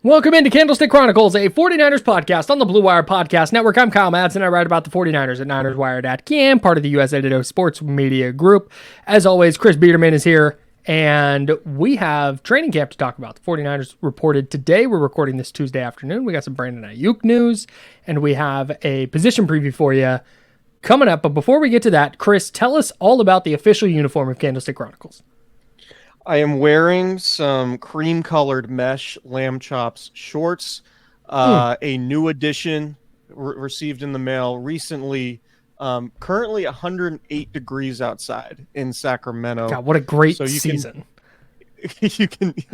Welcome into Candlestick Chronicles, a 49ers podcast on the Blue Wire Podcast Network. I'm Kyle Madson. I write about the 49ers at NinersWire.com, part of the USA Today Sports Media Group. As always, Chris Biderman is here, and we have training camp to talk about. The 49ers reported today. We're recording this Tuesday afternoon. We got some Brandon Aiyuk news, and we have a position preview for you coming up. But before we get to that, Chris, tell us all about the official uniform of Candlestick Chronicles. I am wearing some cream-colored mesh lamb chops shorts, a new edition received in the mail recently. Currently 108 degrees outside in Sacramento. God, what a great season. You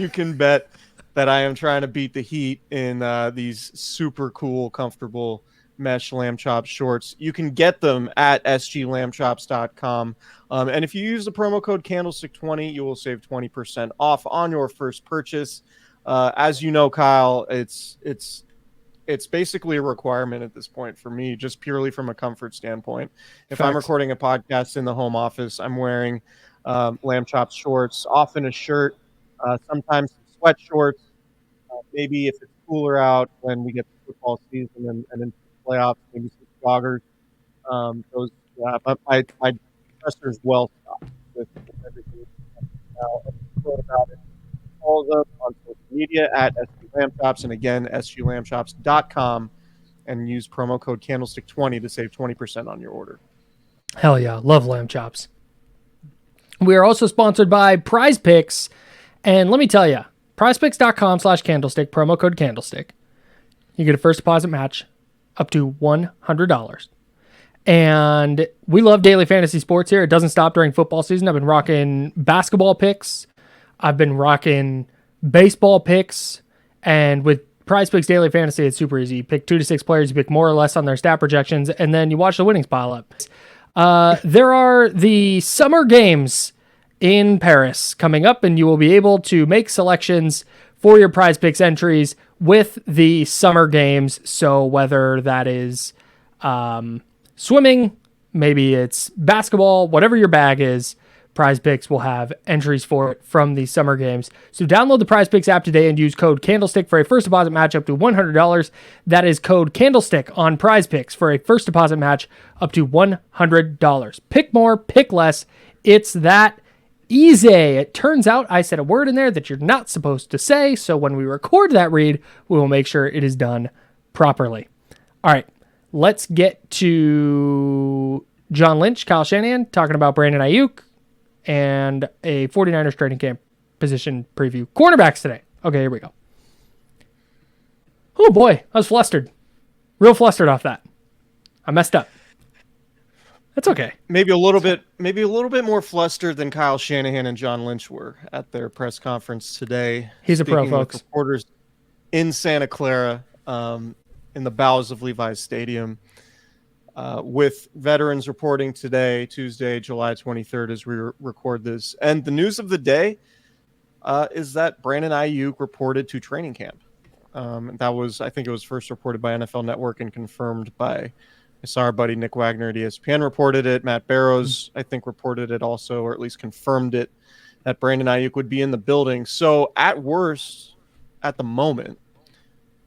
can bet that I am trying to beat the heat in these super cool, comfortable mesh lamb chop shorts. You can get them at sglambchops.com. And if you use the promo code Candlestick20, you will save 20% off on your first purchase. As you know, Kyle, it's basically a requirement at this point for me, just purely from a comfort standpoint. If I'm recording a podcast in the home office, I'm wearing lamb chop shorts, often a shirt, sometimes sweat shorts. Maybe if it's cooler out when we get to football season and into the playoffs, maybe some joggers. My dresser's well stocked with everything. About it. Follow us on social media at sglambchops, and again, sglambchops.com, and use promo code Candlestick20 to save 20% on your order. Hell yeah, love lamb chops. We are also sponsored by Prize Picks, and let me tell you, prizepicks.com/candlestick, promo code Candlestick. You get a first deposit match up to $100. And we love daily fantasy sports here. It doesn't stop during football season. I've been rocking basketball picks. I've been rocking baseball picks. And with Prize Picks Daily Fantasy, it's super easy. You pick 2 to 6 players. You pick more or less on their stat projections. And then you watch the winnings pile up. There are the summer games in Paris coming up, and you will be able to make selections for your Prize Picks entries with the summer games. So whether that is swimming, maybe it's basketball, whatever your bag is, Prize Picks will have entries for it from the summer games. So download the Prize Picks app today and use code Candlestick for a first deposit match up to $100. That is code Candlestick on Prize Picks for a first deposit match up to $100. Pick more, pick less. It's that easy. It turns out I said a word in there that you're not supposed to say, so when we record that read, we will make sure it is done properly. All right. Let's get to John Lynch, Kyle Shanahan, talking about Brandon Aiyuk, and a 49ers training camp position preview. Cornerbacks today. Okay, here we go. Oh boy, I was flustered. Real flustered off that. I messed up. That's okay. Maybe a little bit more flustered than Kyle Shanahan and John Lynch were at their press conference today. He's a pro, folks. With reporters in Santa Clara, in the bowels of Levi's Stadium, with veterans reporting today, Tuesday, July 23rd, as we record this. And the news of the day is that Brandon Aiyuk reported to training camp. I think it was first reported by NFL Network and confirmed by, I saw our buddy Nick Wagner at ESPN reported it. Matt Barrows, I think, reported it also, or at least confirmed it, that Brandon Aiyuk would be in the building. So at worst, at the moment,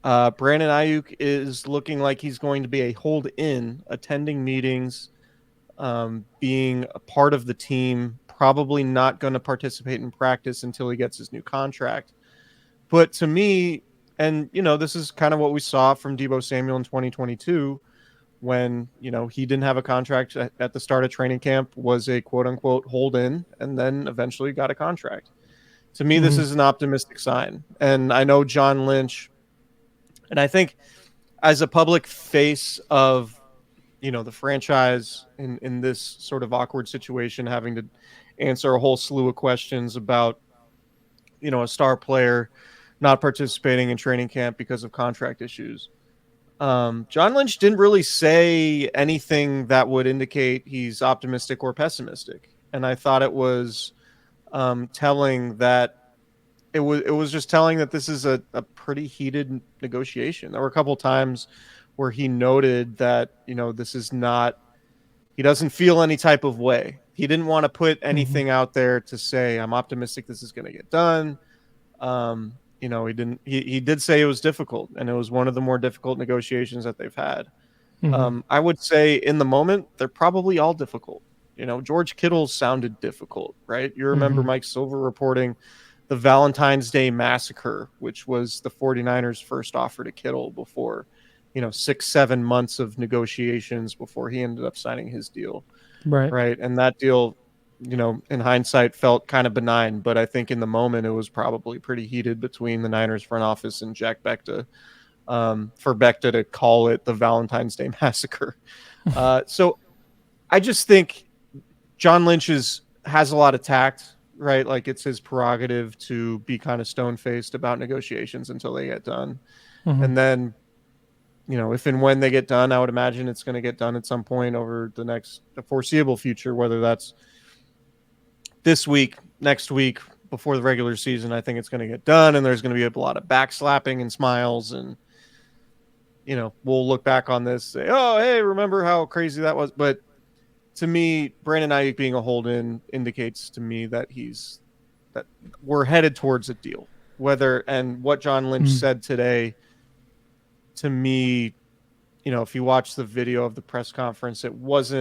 Brandon Aiyuk is looking like he's going to be a hold-in, attending meetings, being a part of the team, probably not going to participate in practice until he gets his new contract. But to me, and, this is kind of what we saw from Deebo Samuel in 2022, when, he didn't have a contract at the start of training camp, was a quote-unquote hold-in, and then eventually got a contract. To me, this is an optimistic sign. And I know John Lynch, and I think as a public face of, the franchise in this sort of awkward situation, having to answer a whole slew of questions about, a star player not participating in training camp because of contract issues. John Lynch didn't really say anything that would indicate he's optimistic or pessimistic. And I thought it was telling that it was just telling that this is a pretty heated negotiation. There were a couple of times where he noted that, this is not, he doesn't feel any type of way. He didn't want to put anything out there to say, I'm optimistic this is going to get done. He did say it was difficult, and it was one of the more difficult negotiations that they've had. I would say in the moment, they're probably all difficult. George Kittle sounded difficult, right? You remember Mike Silver reporting the Valentine's Day massacre, which was the 49ers' first offer to Kittle before, 6-7 months of negotiations before he ended up signing his deal. Right. And that deal, in hindsight felt kind of benign, but I think in the moment it was probably pretty heated between the Niners front office and Jack Becta, for Becta to call it the Valentine's Day massacre. So I just think John Lynch has a lot of tact, right? Like, it's his prerogative to be kind of stone-faced about negotiations until they get done. And then, if and when they get done, I would imagine it's going to get done at some point over the foreseeable future, whether that's this week, next week, before the regular season. I think it's going to get done, and there's going to be a lot of backslapping and smiles, and we'll look back on this, say, oh, hey, remember how crazy that was? But to me, Brandon Aiyuk being a hold-in indicates to me that we're headed towards a deal. And what John Lynch said today, to me, if you watch the video of the press conference, what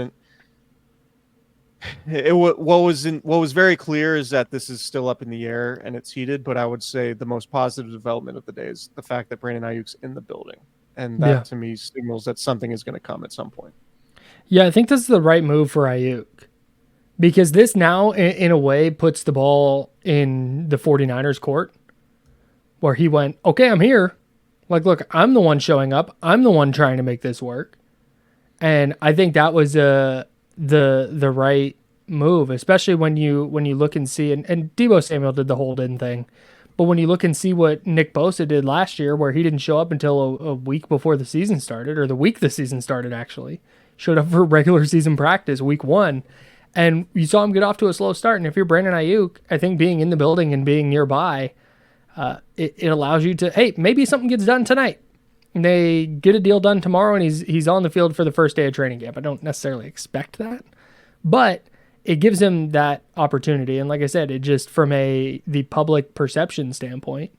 was very clear is that this is still up in the air and it's heated. But I would say the most positive development of the day is the fact that Brandon Aiyuk's in the building. And that to me signals that something is going to come at some point. Yeah, I think this is the right move for Aiyuk, because this now, in a way, puts the ball in the 49ers court, where he went, okay, I'm here. Like, look, I'm the one showing up. I'm the one trying to make this work. And I think that was the right move, especially when you look and see, and Deebo Samuel did the hold-in thing, but when you look and see what Nick Bosa did last year, where he didn't show up until a week before the season started, or the week the season started, actually. Showed up for regular season practice week 1, and you saw him get off to a slow start. And if you're Brandon Aiyuk, I think being in the building and being nearby, it allows you to, hey, maybe something gets done tonight. And they get a deal done tomorrow, and he's on the field for the first day of training camp. I don't necessarily expect that, but it gives him that opportunity. And like I said, it just, from the public perception standpoint,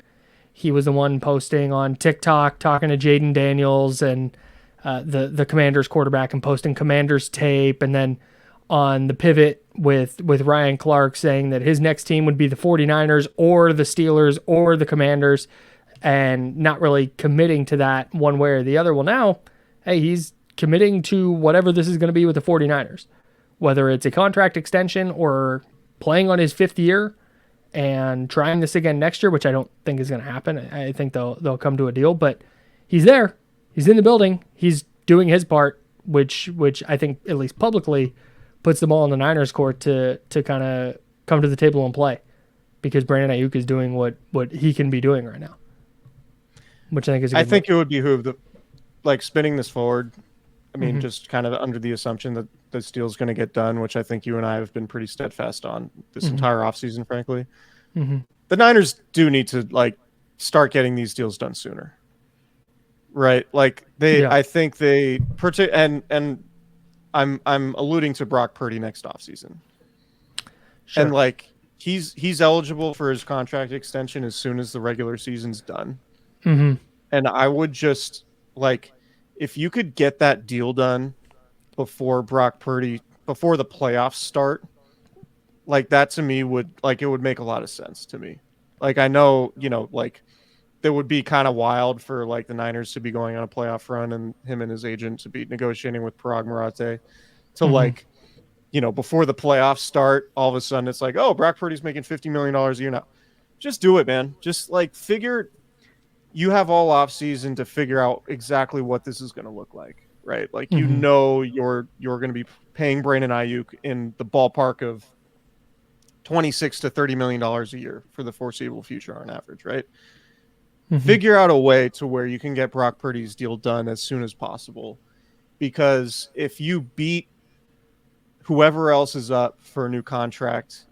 he was the one posting on TikTok, talking to Jaden Daniels and the Commanders quarterback, and posting Commanders tape, and then on the pivot with Ryan Clark saying that his next team would be the 49ers or the Steelers or the Commanders, and not really committing to that one way or the other. Well, now, hey, he's committing to whatever this is going to be with the 49ers, whether it's a contract extension or playing on his 5th year and trying this again next year, which I don't think is going to happen. I think they'll come to a deal, but he's there. He's in the building. He's doing his part, which I think, at least publicly, puts the ball in the Niners' court to kind of come to the table and play, because Brandon Aiyuk is doing what he can be doing right now, which I think is a good move. It would behoove spinning this forward. I mean, just kind of under the assumption that this deal's going to get done, which I think you and I have been pretty steadfast on this entire offseason, frankly. The Niners do need to start getting these deals done sooner. Right. I think and I'm alluding to Brock Purdy next offseason. Sure. And he's eligible for his contract extension as soon as the regular season's done. And I would just if you could get that deal done before Brock Purdy, before the playoffs start, that to me would it would make a lot of sense to me. I know, that would be kind of wild for the Niners to be going on a playoff run and him and his agent to be negotiating with Parag Marate to before the playoffs start, all of a sudden it's oh, Brock Purdy's making $50 million a year now. Just do it, man. Just figure, you have all off season to figure out exactly what this is going to look like, right? You're going to be paying Brandon Aiyuk in the ballpark of $26 to $30 million a year for the foreseeable future on average, right? Figure out a way to where you can get Brock Purdy's deal done as soon as possible, because if you beat whoever else is up for a new contract,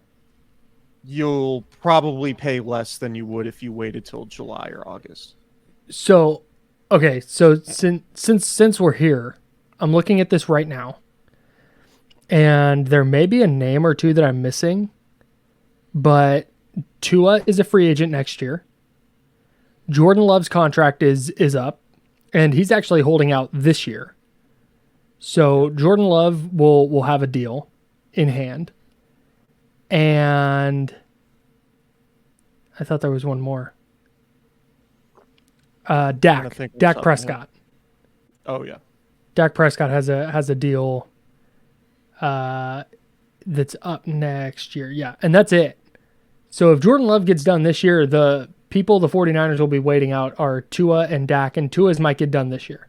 you'll probably pay less than you would if you waited till July or August. So, okay, so since we're here, I'm looking at this right now, and there may be a name or two that I'm missing, but Tua is a free agent next year. Jordan Love's contract is up, and he's actually holding out this year. So Jordan Love will have a deal in hand. And I thought there was one more. Dak Prescott. Oh yeah. Dak Prescott has a deal that's up next year. Yeah, and that's it. So if Jordan Love gets done this year, the people the 49ers will be waiting out are Tua and Dak, and Tua's might get done this year.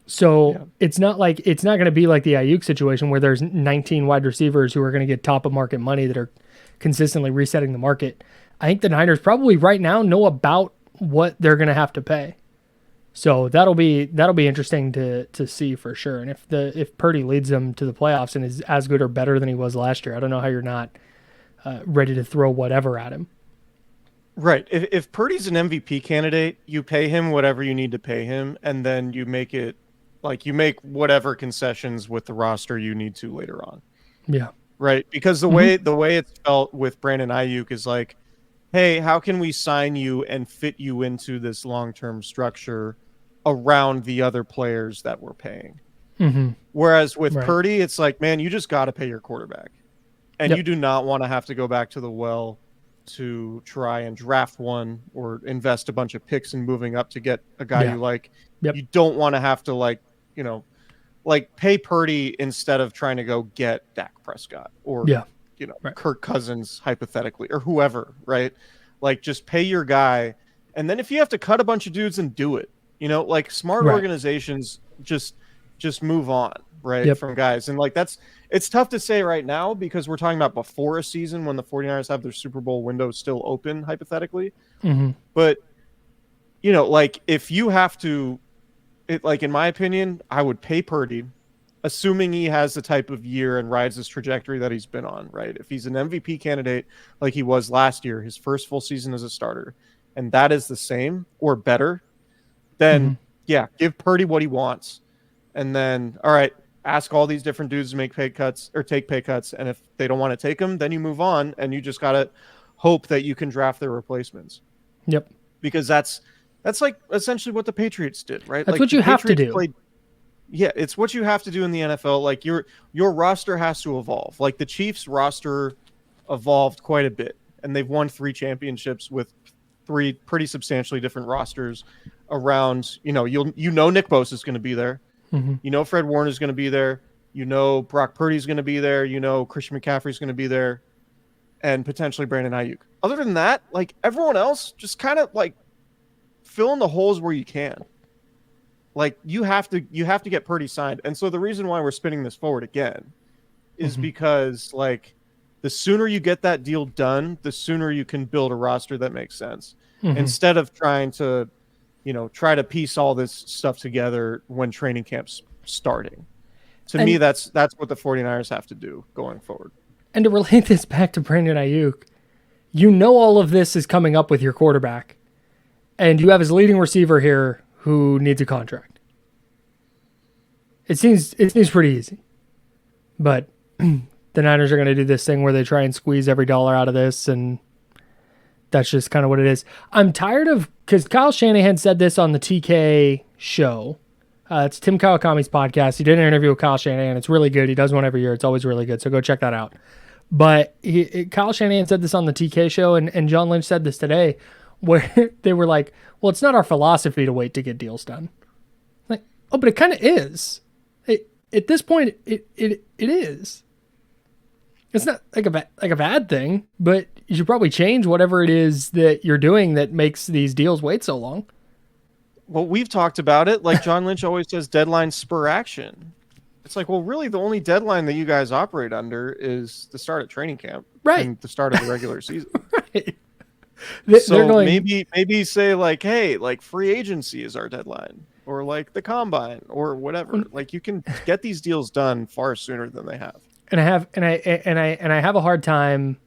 So it's not going to be like the Aiyuk situation where there's 19 wide receivers who are going to get top of market money that are consistently resetting the market. I think the Niners probably right now know about what they're going to have to pay. So that'll be interesting to see for sure. And if Purdy leads them to the playoffs and is as good or better than he was last year, I don't know how you're not ready to throw whatever at him. Right. If Purdy's an MVP candidate, you pay him whatever you need to pay him, and then you make it like you make whatever concessions with the roster you need to later on. Yeah. Right. Because the way it's felt with Brandon Aiyuk is like, hey, how can we sign you and fit you into this long-term structure around the other players that we're paying? Mm-hmm. Whereas with Purdy, it's like, man, you just got to pay your quarterback. And you do not want to have to go back to the well to try and draft one or invest a bunch of picks and moving up to get a guy you like. Yep. You don't want to have to pay Purdy instead of trying to go get Dak Prescott or Kirk Cousins hypothetically or whoever, right? Like just pay your guy. And then if you have to cut a bunch of dudes and do it, like smart organizations just move on, right? From guys. And like it's tough to say right now because we're talking about before a season when the 49ers have their Super Bowl window still open, hypothetically. Mm-hmm. But, like if you have to, in my opinion, I would pay Purdy, assuming he has the type of year and rides this trajectory that he's been on, right? If he's an MVP candidate like he was last year, his first full season as a starter, and that is the same or better, then, give Purdy what he wants. And then, all right, ask all these different dudes to make pay cuts or take pay cuts. And if they don't want to take them, then you move on and you just got to hope that you can draft their replacements. Yep. Because that's like essentially what the Patriots did, right? That's what you have to do. It's what you have to do in the NFL. Like your roster has to evolve. Like the Chiefs roster evolved quite a bit and they've won 3 championships with 3 pretty substantially different rosters around, Nick Bosa is going to be there. Mm-hmm. Fred Warner is going to be there. Brock Purdy is going to be there. Christian McCaffrey is going to be there, and potentially Brandon Aiyuk. Other than that, like everyone else, just kind of like fill in the holes where you can. Like you have to get Purdy signed, and so the reason why we're spinning this forward again is because like the sooner you get that deal done, the sooner you can build a roster that makes sense instead of trying to. Try to piece all this stuff together when training camp's starting. To me, that's what the 49ers have to do going forward. And to relate this back to Brandon Aiyuk, all of this is coming up with your quarterback, and you have his leading receiver here who needs a contract. It seems pretty easy, but the Niners are going to do this thing where they try and squeeze every dollar out of this, and that's just kind of what it is. I'm tired of, because Kyle Shanahan said this on the TK show. It's Tim Kawakami's podcast. He did an interview with Kyle Shanahan. It's really good. He does one every year. It's always really good. So go check that out. But Kyle Shanahan said this on the TK show, and John Lynch said this today, where they were like, well, it's not our philosophy to wait to get deals done. Like, oh, but it kind of is. At this point, it is. It's not like a bad thing, but you should probably change whatever it is that you're doing that makes these deals wait so long. Well, we've talked about it. Like John Lynch always says, deadline spur action. It's like, well, really the only deadline that you guys operate under is the start of training camp. Right. And the start of the regular season. Right. So maybe say like, hey, like free agency is our deadline, or like the combine or whatever. Like you can get these deals done far sooner than they have. And I have a hard time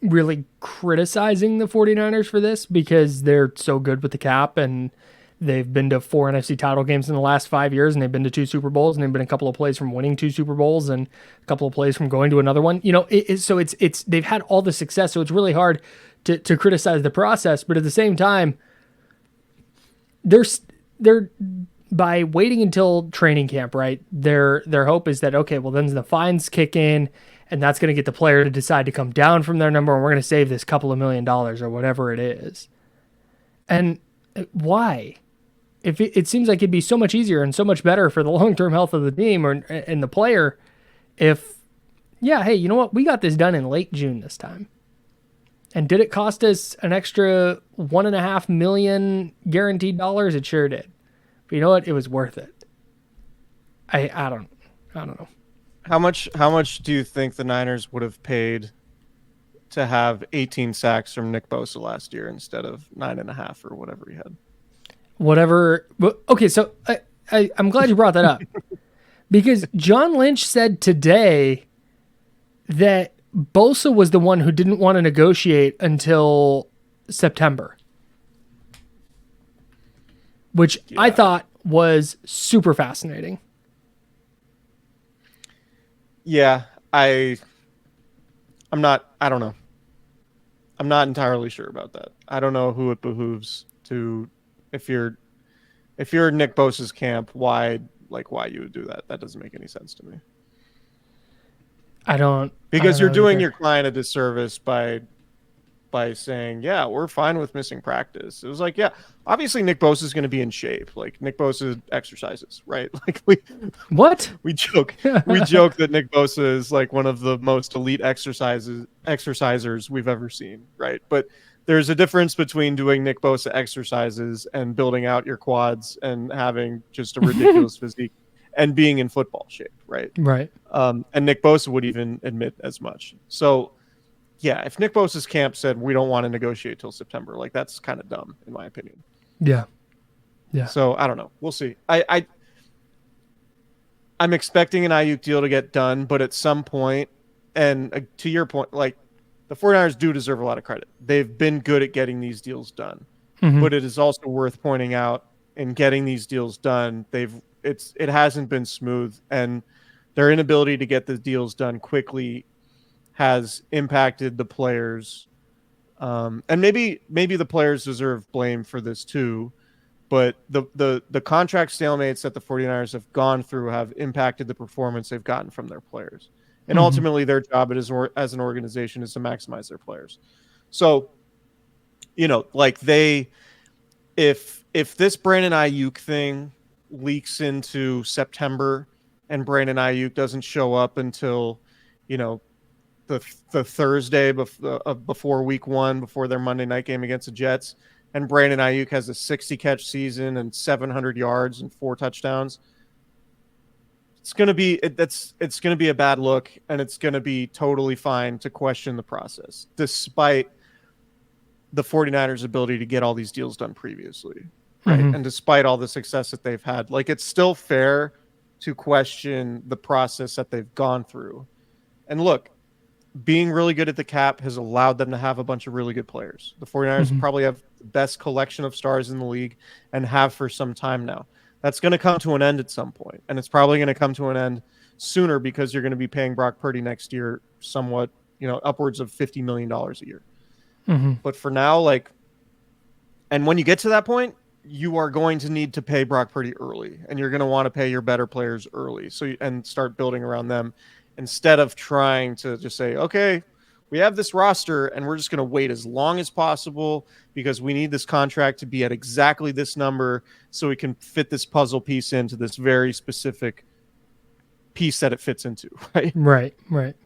really criticizing the 49ers for this because they're so good with the cap and they've been to 4 NFC title games in the last 5 years and they've been to 2 Super Bowls and they've been a couple of plays from winning 2 Super Bowls and a couple of plays from going to another one. So it's they've had all the success. So it's really hard to criticize the process, but at the same time, they're by waiting until training camp, right? Their hope is that, okay, well, then the fines kick in, and that's going to get the player to decide to come down from their number, and we're going to save this couple of $1 million or whatever it is. And why? If it seems like it'd be so much easier and so much better for the long-term health of the team and the player if, yeah, hey, you know what? We got this done in late June this time. And did it cost us an extra $1.5 million guaranteed dollars? It sure did. But you know what? It was worth it. I don't know. How much do you think the Niners would have paid to have 18 sacks from Nick Bosa last year instead of 9.5 or whatever he had? Whatever. Okay, so I'm glad you brought that up. Because John Lynch said today that Bosa was the one who didn't want to negotiate until September, which I thought was super fascinating. Yeah, I don't know. I'm not entirely sure about that. I don't know who it behooves to, if you're Nick Bosa's camp, why you would do that. That doesn't make any sense to me. Because you're doing your client a disservice by saying, yeah, we're fine with missing practice. It was like, yeah, obviously Nick Bosa is going to be in shape. Like Nick Bosa exercises, right? Like we joke that Nick Bosa is like one of the most elite exercisers we've ever seen, right? But there's a difference between doing Nick Bosa exercises and building out your quads and having just a ridiculous physique and being in football shape, right? Right. And Nick Bosa would even admit as much. So, yeah, if Nick Bosa's camp said we don't want to negotiate till September, like that's kind of dumb in my opinion. Yeah. Yeah. So I don't know. We'll see. I'm expecting an Aiyuk deal to get done, but at some point, and to your point, like the 49ers do deserve a lot of credit. They've been good at getting these deals done, but it is also worth pointing out in getting these deals done, it hasn't been smooth, and their inability to get the deals done quickly has impacted the players. And maybe the players deserve blame for this too, but the contract stalemates that the 49ers have gone through have impacted the performance they've gotten from their players. And ultimately their job as an organization is to maximize their players. So, like if this Brandon Aiyuk thing leaks into September and Brandon Aiyuk doesn't show up until, the Thursday before week 1, before their Monday night game against the Jets, and Brandon Aiyuk has a 60-catch season and 700 yards and 4 touchdowns, it's going to be a bad look, and it's going to be totally fine to question the process, despite the 49ers' ability to get all these deals done previously, right? And despite all the success that they've had, like it's still fair to question the process that they've gone through. And look, being really good at the cap has allowed them to have a bunch of really good players. The 49ers probably have the best collection of stars in the league and have for some time now. That's going to come to an end at some point, and it's probably going to come to an end sooner because you're going to be paying Brock Purdy next year somewhat, upwards of $50 million a year. But for now, and when you get to that point, you are going to need to pay Brock Purdy early, and you're going to want to pay your better players early. And start building around them instead of trying to just say, okay, we have this roster and we're just going to wait as long as possible because we need this contract to be at exactly this number so we can fit this puzzle piece into this very specific piece that it fits into. Right.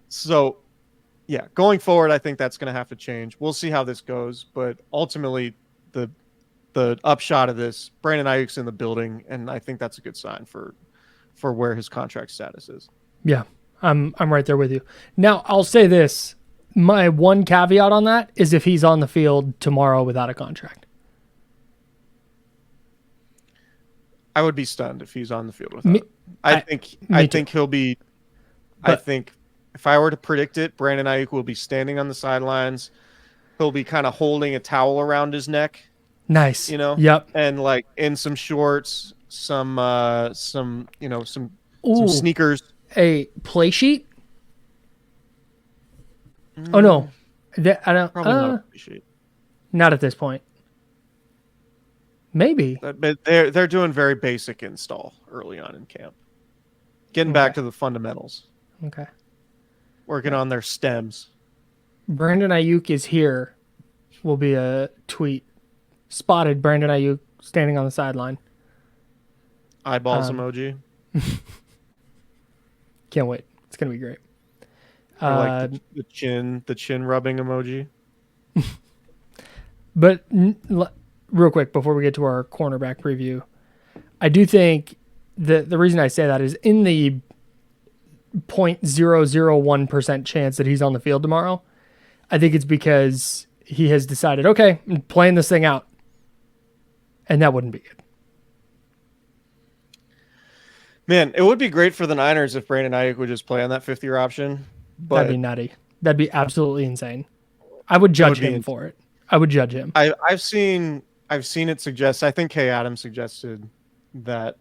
So yeah, going forward, I think that's going to have to change. We'll see how this goes, but ultimately the upshot of this, Brandon Aiyuk's in the building, and I think that's a good sign for where his contract status is. Yeah, I'm right there with you. Now, I'll say this. My one caveat on that is if he's on the field tomorrow without a contract. I would be stunned if he's on the field without it. I think he'll be – I think if I were to predict it, Brandon Aiyuk will be standing on the sidelines. He'll be kind of holding a towel around his neck. Nice. Yep. And in some shorts, some sneakers. A play sheet? Oh no. I don't. Probably not a play sheet. Not at this point. Maybe. But they're doing very basic install early on in camp. Getting back to the fundamentals. Okay. Working on their stems. Brandon Aiyuk is here will be a tweet. Spotted Brandon Aiyuk standing on the sideline. Eyeballs emoji. Can't wait. It's going to be great. Or like the chin rubbing emoji. But real quick, before we get to our cornerback preview, I do think the reason I say that is in the 0.001% chance that he's on the field tomorrow, I think it's because he has decided, okay, I'm playing this thing out. And that wouldn't be good. Man, it would be great for the Niners if Brandon Aiyuk would just play on that fifth-year option. But that'd be nutty. That'd be absolutely insane. I would judge him for it. I would judge him. I've seen it suggest. I think Kay Adams suggested that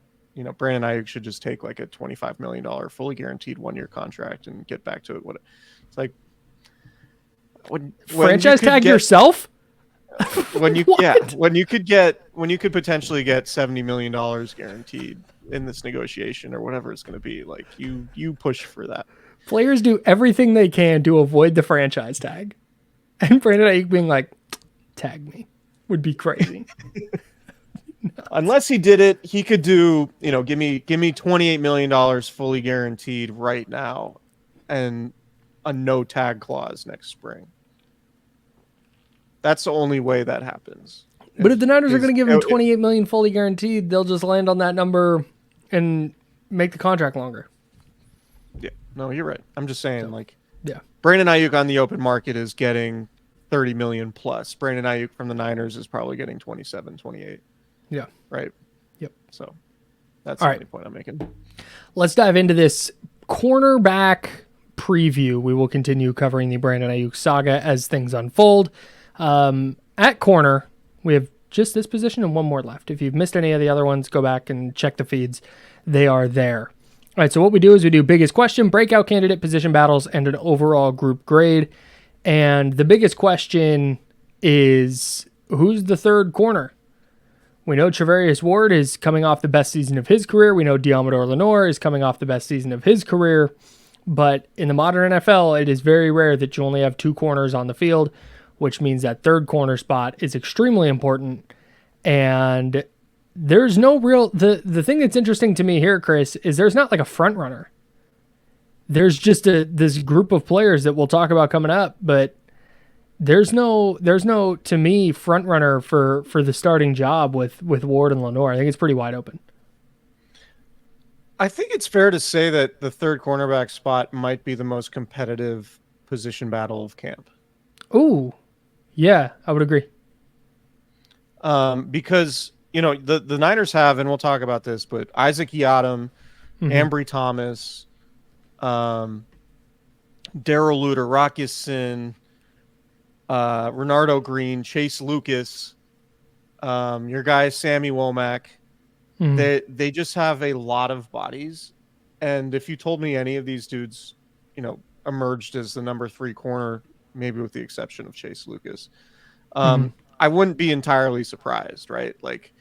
Brandon Aiyuk should just take like a $25 million fully guaranteed 1-year contract and get back to it. It's like when franchise tag yourself. When you could potentially get $70 million guaranteed in this negotiation or whatever it's going to be, like you push for that. Players do everything they can to avoid the franchise tag, and Brandon Aiyuk being like, "Tag me," would be crazy. Unless he did it, he could do give me $28 million fully guaranteed right now, and a no tag clause next spring. That's the only way that happens. But if the Niners are going to give him $28 million fully guaranteed, they'll just land on that number and make the contract longer. Yeah, no, you're right. I'm just saying, Brandon Aiyuk on the open market is getting $30 million plus. Brandon Aiyuk from the Niners is probably getting 27, 28. Yeah. Right. Yep. So that's the only point I'm making. Let's dive into this cornerback preview. We will continue covering the Brandon Aiyuk saga as things unfold. At corner, we have just this position and one more left. If you've missed any of the other ones, go back and check the feeds. They are there. All right, so what we do is we do biggest question, breakout candidate, position battles, and an overall group grade. And the biggest question is, who's the third corner? We know Travarius Ward is coming off the best season of his career. We know Diamador Lenore is coming off the best season of his career. But in the modern NFL, it is very rare that you only have two corners on the field, which means that third corner spot is extremely important. And there's no real... The thing that's interesting to me here, Chris, is there's not like a front runner. There's just this group of players that we'll talk about coming up, but there's no to me front runner for the starting job with Ward and Lenore. I think it's pretty wide open. I think it's fair to say that the third cornerback spot might be the most competitive position battle of camp. Ooh, yeah, I would agree. Because the Niners have, and we'll talk about this, but Isaac Yiadom, Ambry Thomas, Darrell Luter, Rock Ya-Sin, Renardo Green, Chase Lucas, your guy Sammy Womack. They just have a lot of bodies, and if you told me any of these dudes, emerged as the number 3 corner, maybe with the exception of Chase Lucas, I wouldn't be entirely surprised, right? Like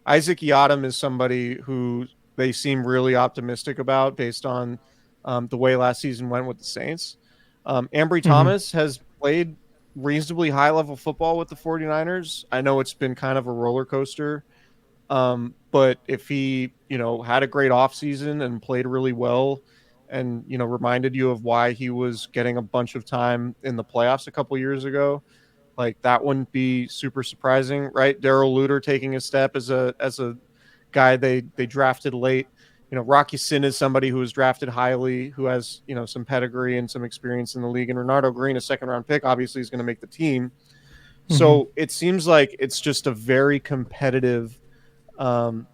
Isaac Yiadom is somebody who they seem really optimistic about based on the way last season went with the Saints. Ambry Thomas has played reasonably high-level football with the 49ers. I know it's been kind of a roller coaster, but if he, had a great offseason and played really well and, reminded you of why he was getting a bunch of time in the playoffs a couple years ago, like that wouldn't be super surprising, right? Darrell Luter taking a step as a guy they drafted late. Rock Ya-Sin is somebody who was drafted highly, who has, some pedigree and some experience in the league. And Renardo Green, a second-round pick, obviously is going to make the team. So it seems like it's just a very competitive battle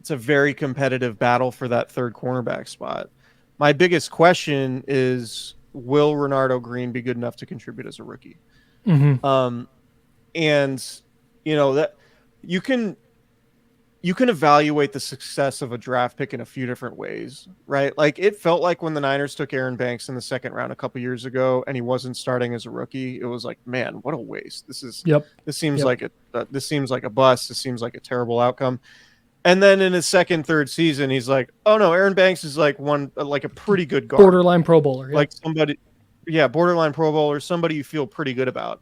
for that third cornerback spot. My biggest question is, will Renardo Green be good enough to contribute as a rookie? And, that you can... you can evaluate the success of a draft pick in a few different ways, right? Like it felt like when the Niners took Aaron Banks in the second round a couple years ago and he wasn't starting as a rookie, it was like, man, what a waste. This seems like this seems like a bust. This seems like a terrible outcome. And then in his second, third season, he's like, oh no, Aaron Banks is like a pretty good guard. Borderline Pro Bowler. Yeah. Like somebody, borderline Pro Bowler, somebody you feel pretty good about.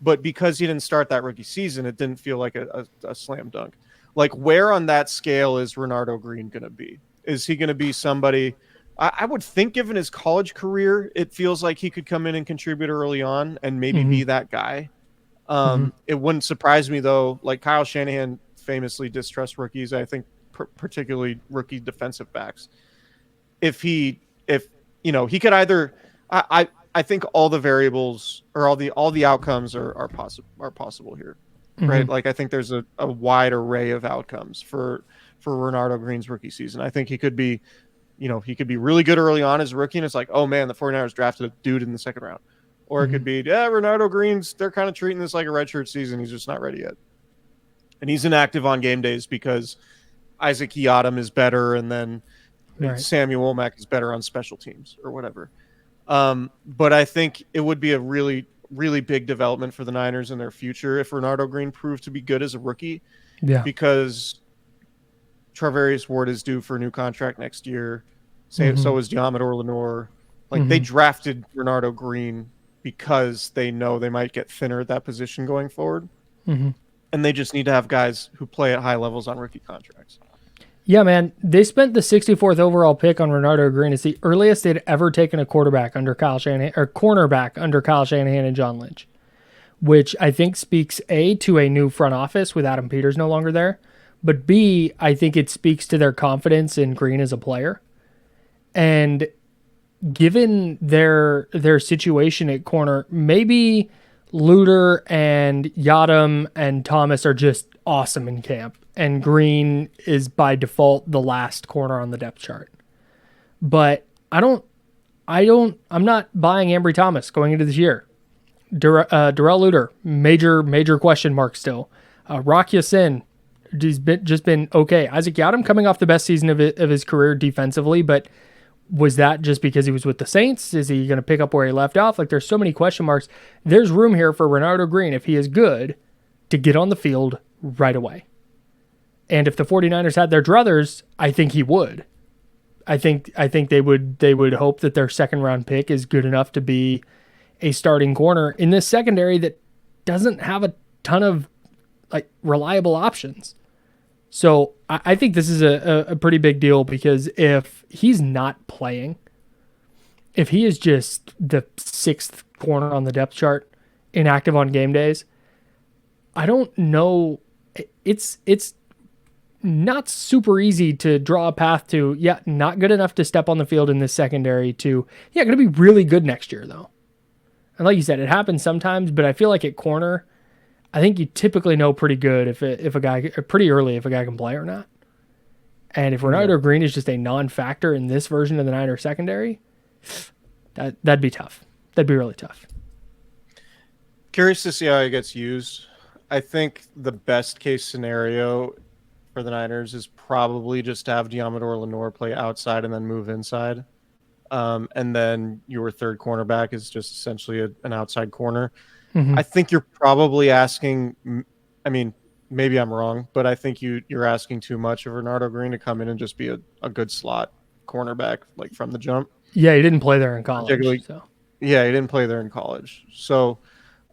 But because he didn't start that rookie season, it didn't feel like a slam dunk. Like, where on that scale is Renardo Green going to be? Is he going to be somebody? I would think, given his college career, it feels like he could come in and contribute early on and maybe be that guy. It wouldn't surprise me, though. Like, Kyle Shanahan famously distrusts rookies, I think, particularly rookie defensive backs. If he could either, I think all the variables or all the outcomes are possible here. Right. Like I think there's a wide array of outcomes for Renardo Green's rookie season. I think he could be really good early on as a rookie. And it's like, oh man, the 49ers drafted a dude in the second round. Or it could be, Renardo Green's, they're kind of treating this like a redshirt season. He's just not ready yet. And he's inactive on game days because Isaac Yiadom is better. And then Samuel Womack is better on special teams or whatever. But I think it would be a really big development for the Niners in their future if Renardo Green proved to be good as a rookie. Yeah. Because Charvarius Ward is due for a new contract next year. So is Diamador Lenore. Like they drafted Renardo Green because they know they might get thinner at that position going forward. And they just need to have guys who play at high levels on rookie contracts. Yeah, man. They spent the 64th overall pick on Renardo Green. It's the earliest they'd ever taken a cornerback under Kyle Shanahan and John Lynch, which I think speaks A, to a new front office with Adam Peters no longer there, but B, I think it speaks to their confidence in Green as a player. And given their situation at corner, maybe Luter and Yiadom and Thomas are just awesome in camp, and Green is by default the last corner on the depth chart. But I'm not buying Ambry Thomas going into this year. Darrell Luter, major question mark still. Rock Ya-Sin, he's just been okay. Isaac Yiadom coming off the best season of his career defensively, but was that just because he was with the Saints? Is he going to pick up where he left off? Like, there's so many question marks. There's room here for Renardo Green, if he is good, to get on the field right away. And if the 49ers had their druthers, I think he would. I think they would hope that their second round pick is good enough to be a starting corner in this secondary that doesn't have a ton of like reliable options. So I think this is a pretty big deal, because if he's not playing, if he is just the sixth corner on the depth chart, inactive on game days, I don't know. It's not super easy to draw a path to, not good enough to step on the field in this secondary to, going to be really good next year, though. And like you said, it happens sometimes, but I feel like at corner, I think you typically know pretty good pretty early if a guy can play or not. And if Renardo Green is just a non-factor in this version of the Niners secondary, that'd be tough. That'd be really tough. Curious to see how he gets used. I think the best case scenario for the Niners is probably just to have Diamador Lenore play outside and then move inside. And then your third cornerback is just essentially an outside corner. I think you're probably asking, I mean, maybe I'm wrong, but I think you're asking too much of Renardo Green to come in and just be a good slot cornerback, like from the jump. Yeah, he didn't play there in college. So. Yeah, he didn't play there in college. So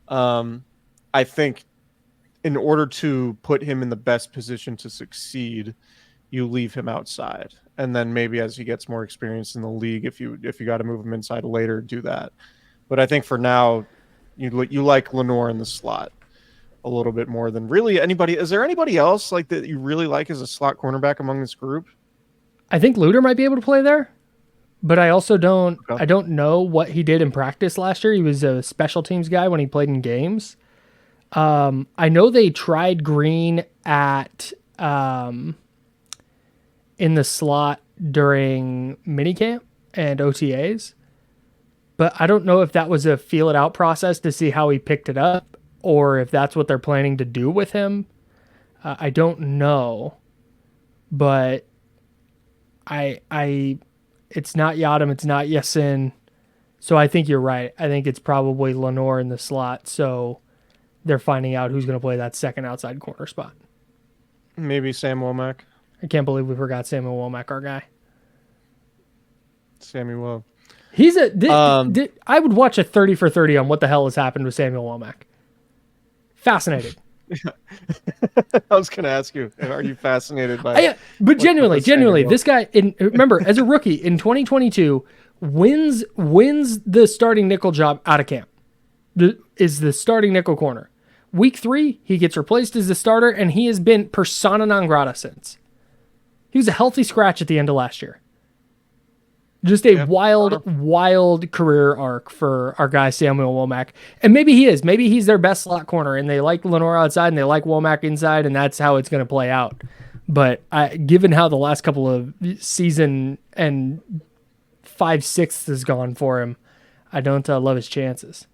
I think in order to put him in the best position to succeed, you leave him outside. And then maybe as he gets more experience in the league, if you got to move him inside later, do that. But I think for now, you like Lenore in the slot a little bit more than really anybody. Is there anybody else like that you really like as a slot cornerback among this group? I think Luter might be able to play there, but I also don't. Okay. I don't know what he did in practice last year. He was a special teams guy when he played in games. I know they tried Green at in the slot during minicamp and OTAs, but I don't know if that was a feel it out process to see how he picked it up, or if that's what they're planning to do with him. I don't know. but it's not Yadam, it's not Yasin. So I think you're right. I think it's probably Lenore in the slot. So they're finding out who's going to play that second outside corner spot. Maybe Sam Womack. I can't believe we forgot Samuel Womack, our guy. Samuel. He's I would watch a 30 for 30 on what the hell has happened with Samuel Womack. Fascinating. I was going to ask you, are you fascinated by but genuinely, this guy, remember, as a rookie in 2022, wins the starting nickel job out of camp. Is the starting nickel corner. Week 3, he gets replaced as the starter, and he has been persona non grata since. He was a healthy scratch at the end of last year. Just a wild career arc for our guy Samuel Womack. And maybe he is. Maybe he's their best slot corner, and they like Lenore outside, and they like Womack inside, and that's how it's going to play out. But given how the last couple of season and 5/6 has gone for him, I don't love his chances.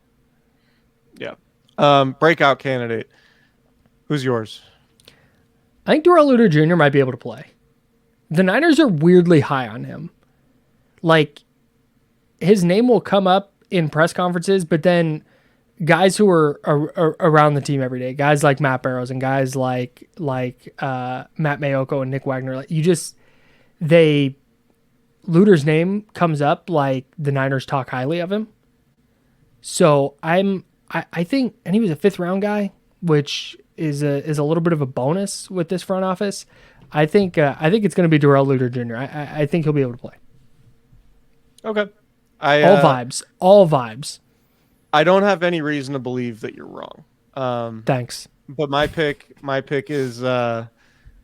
Yeah. Breakout candidate. Who's yours? I think Darrell Luter Jr. might be able to play. The Niners are weirdly high on him. Like, his name will come up in press conferences, but then guys who are around the team every day, guys like Matt Barrows and guys like Matt Mayoko and Nick Wagner, Luter's name comes up like the Niners talk highly of him. So I think, and he was a 5th round guy, which is a little bit of a bonus with this front office. I think it's going to be Darrell Luter Jr. I think he'll be able to play. Okay. All vibes. I don't have any reason to believe that you're wrong. Thanks. But my pick is I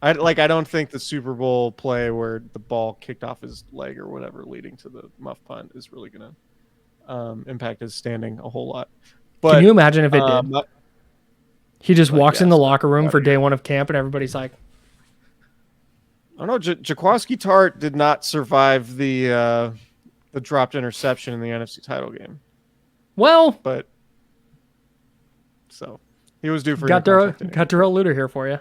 don't think the Super Bowl play where the ball kicked off his leg or whatever leading to the muff punt is really going to impact his standing a whole lot. But can you imagine if it did? He just walks in the locker room for day 1 of camp and everybody's like, I don't know. Jaquiski Tartt did not survive the dropped interception in the NFC title game. Well, but so he was due for got Darrell Luter here for you.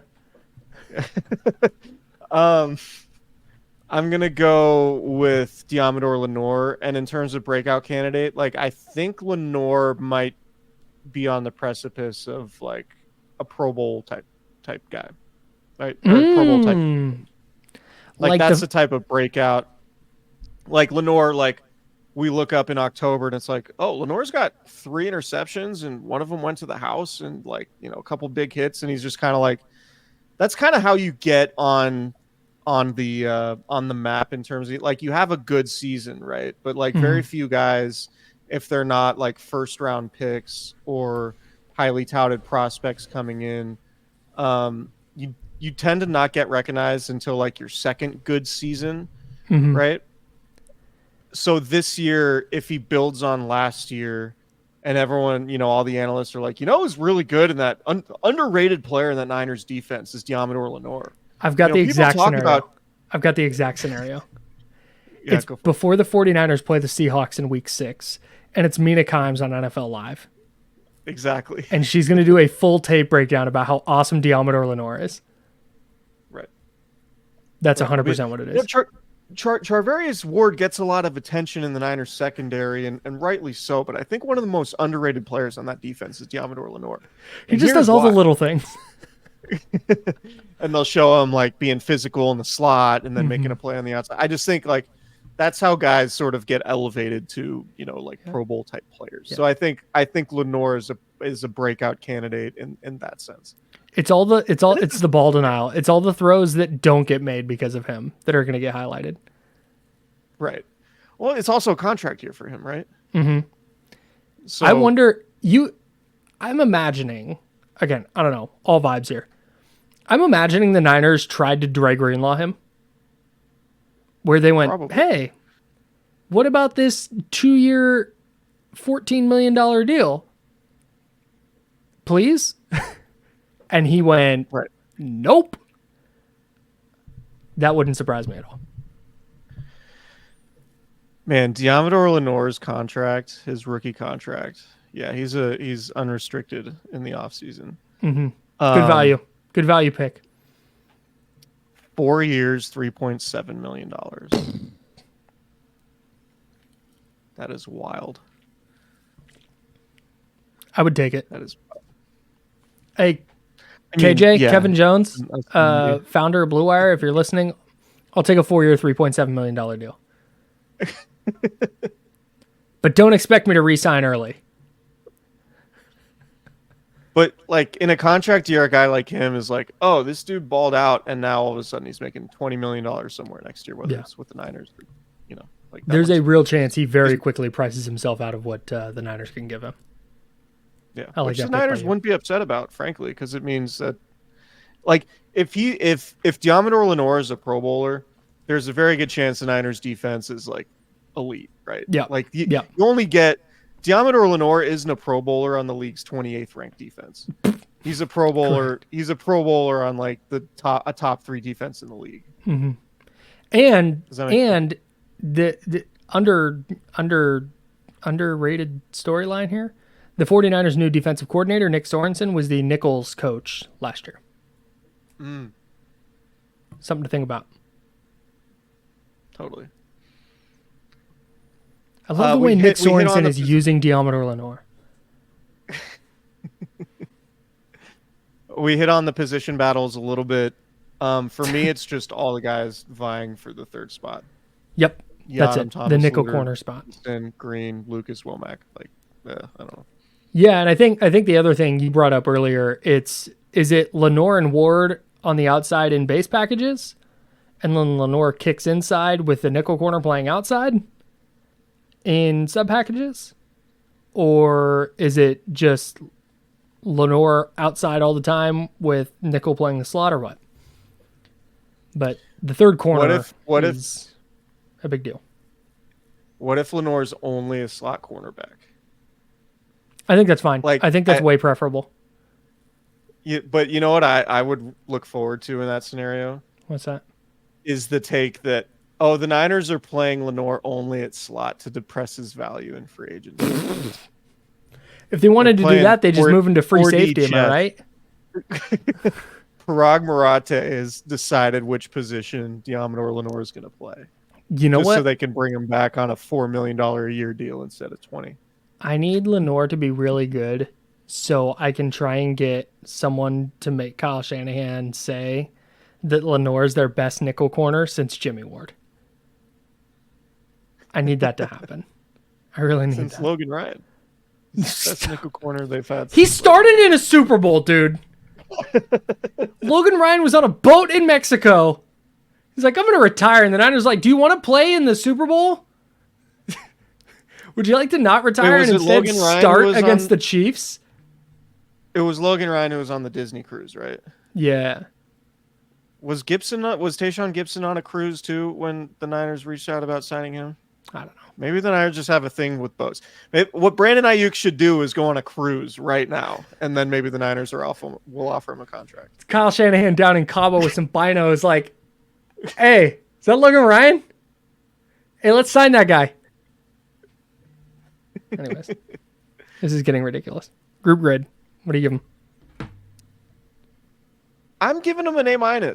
I'm gonna go with Diamador Lenore, and in terms of breakout candidate, I think Lenore might be on the precipice of a Pro Bowl type guy, right? Or Pro Bowl type. That's the type of breakout. Lenore, we look up in October and it's Lenore's got 3 interceptions and one of them went to the house and a couple big hits, and he's just kind of that's kind of how you get on the map in terms of you have a good season, right? But very few guys, if they're not first round picks or highly touted prospects coming in, you tend to not get recognized until your second good season, right? So this year, if he builds on last year, and everyone, all the analysts are who's really good in that underrated player in that Niners defense is Diamador Lenore. I've got the exact scenario. It's before the 49ers play the Seahawks in week 6, and it's Mina Kimes on NFL Live. Exactly. And she's going to do a full tape breakdown about how awesome Diamador Lenore is. Right. That's 100% what it is. Charvarius Ward gets a lot of attention in the Niners secondary, and rightly so, but I think one of the most underrated players on that defense is Diamador Lenore. He just does all the little things. And they'll show him being physical in the slot and then making a play on the outside. I just think that's how guys sort of get elevated to, Pro Bowl type players. Yeah. So I think Lenore is a breakout candidate in that sense. It's the ball denial. It's all the throws that don't get made because of him that are going to get highlighted. Right. Well, it's also a contract year for him, right? Mm-hmm. So I wonder, I'm imagining, again, I don't know, all vibes here. I'm imagining the Niners tried to Dre Greenlaw him, where they went, probably. Hey, what about this 2-year, $14 million deal? Please? And he went, right. Nope. That wouldn't surprise me at all. Man, Diamador Lenore's contract, his rookie contract, yeah, he's unrestricted in the offseason. Mm-hmm. Good value pick. 4 years, $3.7 million. That is wild. I would take it. That is. Hey, I mean, KJ, yeah. Kevin Jones, founder of Blue Wire, if you're listening, I'll take a 4-year, $3.7 million deal. But don't expect me to re-sign early. But like in a contract year, a guy like him is like, oh, this dude balled out, and now all of a sudden he's making $20 million somewhere next year, whether it's with the Niners or, like that. There's a real chance he very quickly prices himself out of what the Niners can give him. Yeah, like which that the Niners wouldn't be upset about, frankly, because it means that, like, if Diamador Lenore is a Pro Bowler, there's a very good chance the Niners defense is like elite, right? Yeah, like you only get Diamador Lenore isn't a Pro Bowler on the league's 28th ranked defense. He's a Pro Bowler. Correct. He's a Pro Bowler on like a top 3 defense in the league. Mm-hmm. And the underrated storyline here. The 49ers' new defensive coordinator, Nick Sorensen, was the Nichols coach last year. Something to think about. Totally. I love the way Nick Sorensen is using Diamador Lenore. We hit on the position battles a little bit. For me, it's just all the guys vying for the third spot. Yep, that's it. Thomas, the nickel Luter, corner spot. Green, Lucas Womack. Like, I don't know. Yeah, and I think the other thing you brought up earlier, is it Lenore and Ward on the outside in base packages, and then Lenore kicks inside with the nickel corner playing outside in sub packages, or is it just Lenore outside all the time with nickel playing the slot, or what? But the third corner is a big deal. What if Lenore's only a slot cornerback? I think that's fine. Like, I think that's way preferable. But you know what I would look forward to in that scenario? What's that? Is the take that, the Niners are playing Lenore only at slot to depress his value in free agency. If they wanted to do that, they just move into free safety, am I right? Parag Marathe has decided which position Diamador Lenore is going to play. You know what? So they can bring him back on a $4 million a year deal instead of 20. I need Lenore to be really good so I can try and get someone to make Kyle Shanahan say that Lenore is their best nickel corner since Jimmy Ward. I need that to happen. I really need that. Since Logan Ryan. Best nickel corner they've had. He started in a Super Bowl, dude. Logan Ryan was on a boat in Mexico. He's like, I'm going to retire. And the Niners like, do you want to play in the Super Bowl? Would you like to not retire and instead start against the Chiefs? It was Logan Ryan who was on the Disney cruise, right? Yeah. Was Tayshaun Gibson on a cruise too when the Niners reached out about signing him? I don't know. Maybe the Niners just have a thing with boats. What Brandon Aiyuk should do is go on a cruise right now, and then maybe the Niners will offer him a contract. It's Kyle Shanahan down in Cabo with some binos like, hey, is that Logan Ryan? Hey, let's sign that guy. Anyways, this is getting ridiculous. Group grade. What do you give him? I'm giving him an A-.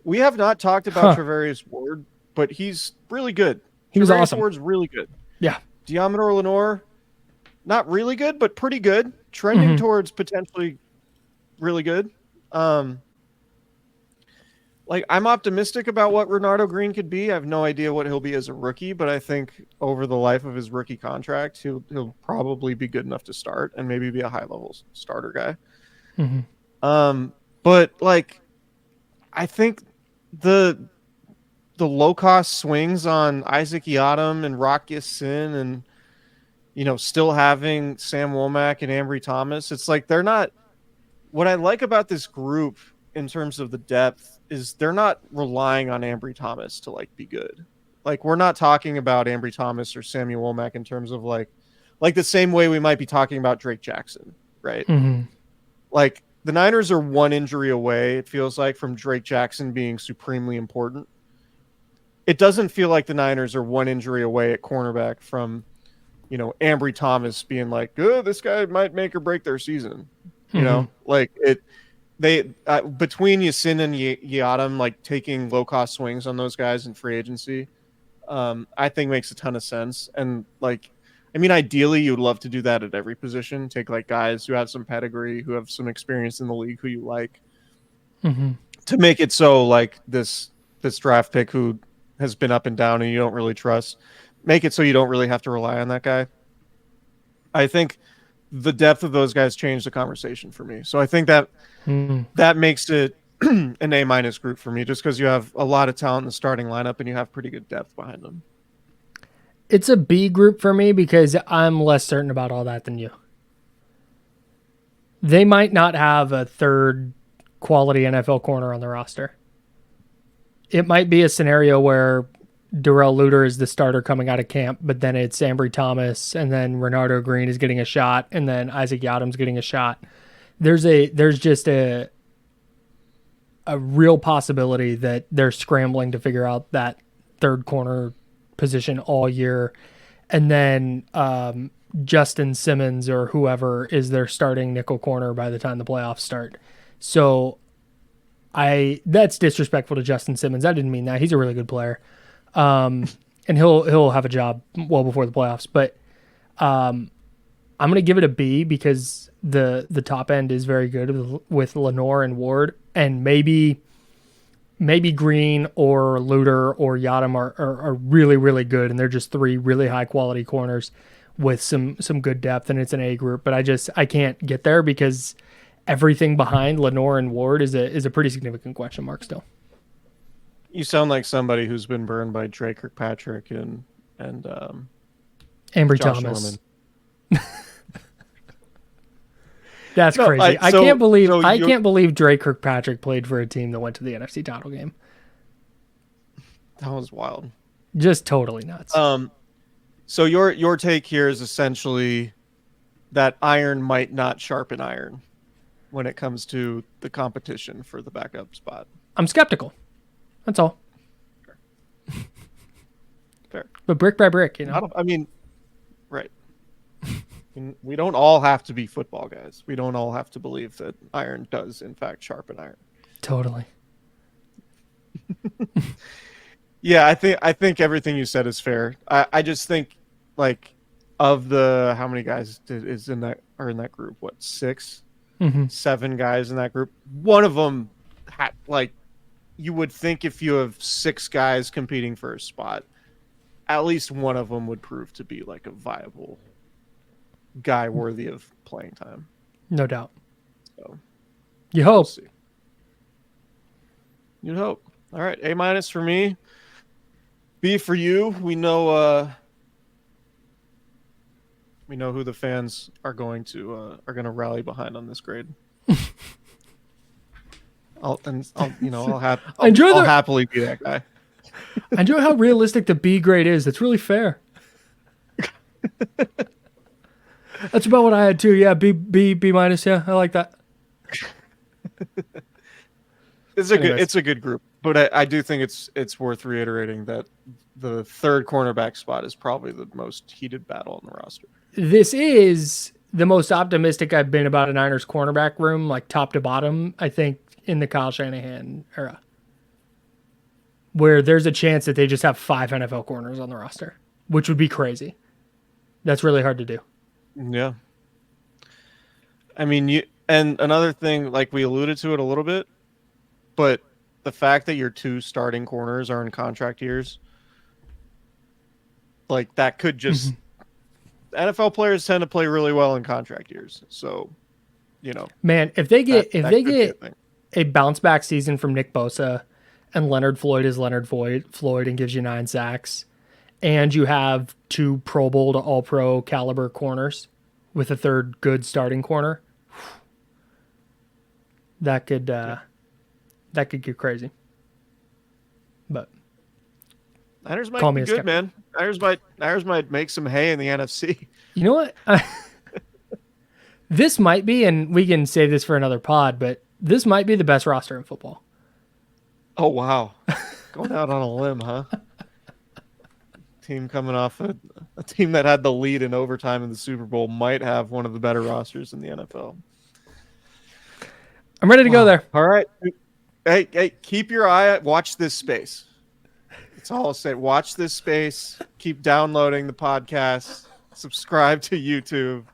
We have not talked about Travarius Ward, but he's really good. He was awesome. Ward's really good. Yeah. Diamador Lenore, not really good, but pretty good. Trending towards potentially really good. I'm optimistic about what Renardo Green could be. I have no idea what he'll be as a rookie, but I think over the life of his rookie contract, he'll probably be good enough to start and maybe be a high-level starter guy. But I think the low-cost swings on Isaac Yiadom and Rock Ya-Sin and, still having Sam Womack and Ambry Thomas, it's like they're not – what I like about this group in terms of the depth is they're not relying on Ambry Thomas to, be good. We're not talking about Ambry Thomas or Samuel Womack in terms of, like the same way we might be talking about Drake Jackson, right? The Niners are one injury away, it feels like, from Drake Jackson being supremely important. It doesn't feel like the Niners are one injury away at cornerback from, Ambry Thomas being like, oh, this guy might make or break their season. they between Yasin and Yiadam, like taking low cost swings on those guys in free agency, I think makes a ton of sense. And like, I mean, ideally, you would love to do that at every position. Take like guys who have some pedigree, who have some experience in the league, who you like, to make it so like this draft pick who has been up and down and you don't really trust, make it so you don't really have to rely on that guy. I think the depth of those guys changed the conversation for me. So I think that that makes it an A- group for me, just because you have a lot of talent in the starting lineup and you have pretty good depth behind them. It's a B group for me because I'm less certain about all that than you. They might not have a third quality NFL corner on the roster. It might be a scenario where Darrell Luter is the starter coming out of camp, but then it's Ambry Thomas, and then Renardo Green is getting a shot, and then Isaac Yadam's getting a shot. There's just a real possibility that they're scrambling to figure out that third corner position all year, and then Justin Simmons or whoever is their starting nickel corner by the time the playoffs start. So that's disrespectful to Justin Simmons. I didn't mean that. He's a really good player. And he'll have a job well before the playoffs, but I'm going to give it a B because the top end is very good with Lenore and Ward, and maybe Green or Luter or Yadam are really, really good, and they're just three really high quality corners with some good depth, and it's an A group. But I can't get there because everything behind Lenore and Ward is a pretty significant question mark still. You sound like somebody who's been burned by Drake Kirkpatrick and Ambry Josh Thomas. Norman. That's crazy. I can't believe Drake Kirkpatrick played for a team that went to the NFC title game. That was wild. Just totally nuts. So your take here is essentially that iron might not sharpen iron when it comes to the competition for the backup spot. I'm skeptical. That's all. Fair. But brick by brick, you know. I mean, right. We don't all have to be football guys. We don't all have to believe that iron does, in fact, sharpen iron. Totally. Yeah, I think everything you said is fair. I just think, like, of the how many guys are in that group? What, 6, 7 guys in that group? One of them had, like, you would think if you have 6 guys competing for a spot, at least one of them would prove to be like a viable guy worthy of playing time. No doubt. So you hope. We'll see. You'd hope. All right, A- for me. B for you. We know who the fans are going to rally behind on this grade. I'll happily be that guy. I enjoy how realistic the B grade is. It's really fair. That's about what I had too. Yeah, B minus. Yeah, I like that. It's a good group, but I do think it's worth reiterating that the third cornerback spot is probably the most heated battle on the roster. This is the most optimistic I've been about a Niners cornerback room, like top to bottom, I think, in the Kyle Shanahan era, where there's a chance that they just have 5 NFL corners on the roster, which would be crazy. That's really hard to do. Yeah. I mean, and another thing, like we alluded to it a little bit, but the fact that your 2 starting corners are in contract years, like that could just NFL players tend to play really well in contract years. So, you know, man, if they get a bounce back season from Nick Bosa and Leonard Floyd is Leonard Floyd and gives you 9 sacks, and you have 2 Pro Bowl to All Pro caliber corners with a third good starting corner, that could get crazy. But Niners might be good, man. Niners might make some hay in the NFC. You know what? This might be, and we can save this for another pod, but this might be the best roster in football. Oh, wow. Going out on a limb, huh? Team coming off a team that had the lead in overtime in the Super Bowl might have one of the better rosters in the NFL. I'm ready to go there. All right. Hey, keep your eye out. Watch this space. That's all I'll say. Watch this space. Keep downloading the podcast. Subscribe to YouTube.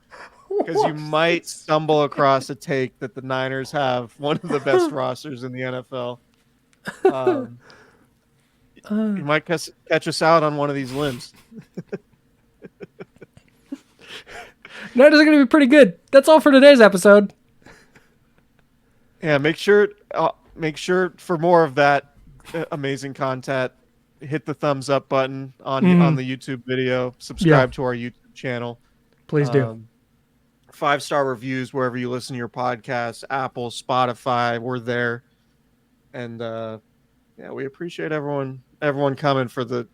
Because you might stumble across a take that the Niners have one of the best rosters in the NFL. You might catch us out on one of these limbs. Niners are going to be pretty good. That's all for today's episode. Yeah, make sure for more of that amazing content, hit the thumbs up button on the YouTube video. Subscribe to our YouTube channel. Please do. 5-star reviews wherever you listen to your podcasts, Apple, Spotify, we're there. And we appreciate everyone coming for the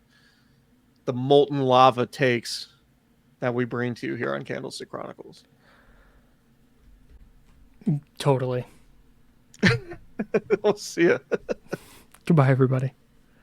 molten lava takes that we bring to you here on Candlestick Chronicles. Totally. We'll see ya. Goodbye, everybody.